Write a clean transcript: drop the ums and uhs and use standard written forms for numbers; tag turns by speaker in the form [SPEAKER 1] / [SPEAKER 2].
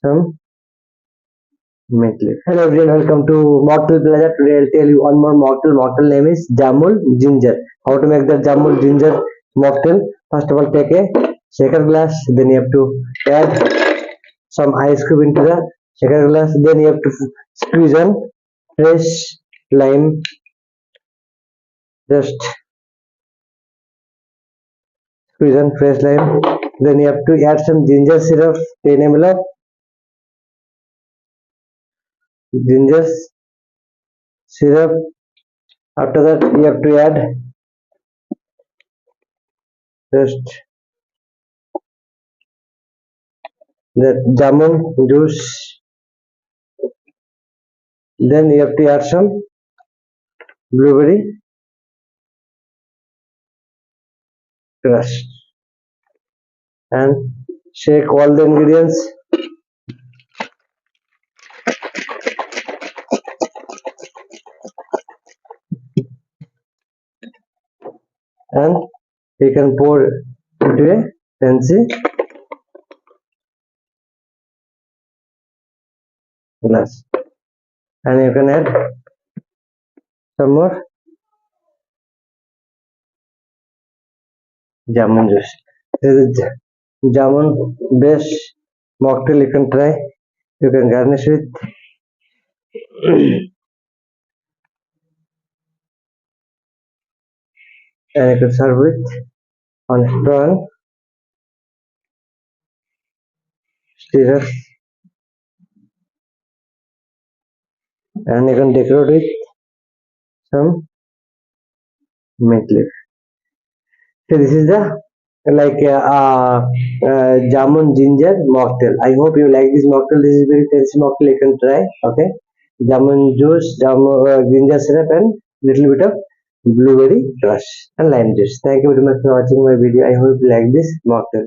[SPEAKER 1] some mint leaf. Hello everyone, welcome to Mocktail Plaza. Today I'll tell you one more mocktail. Mocktail name is Jamun Ginger. How to make the Jamun Ginger mocktail? First of all, take a shaker glass. Then you have to add some ice cube into the shaker glass. Then you have to squeeze on fresh lime. Just squeeze on fresh lime. Then you have to add some ginger syrup, 10 ml of ginger syrup. After that, you have to add just that jamun juice. Then you have to add some blueberry crush and shake all the ingredients. And you can pour into a fancy glass, and you can add some more jamun juice. This is jamun best mocktail you can try. You can garnish with and you can serve with on strong stirrer, and you can decorate with some mint leaf. So this is the jamun ginger mocktail. I hope you like this mocktail. This is very fancy mocktail. You can try. Okay, jamun juice, ginger syrup, and little bit of blueberry crush and lime juice. Thank you very much for watching my video. I hope you like this mocktail.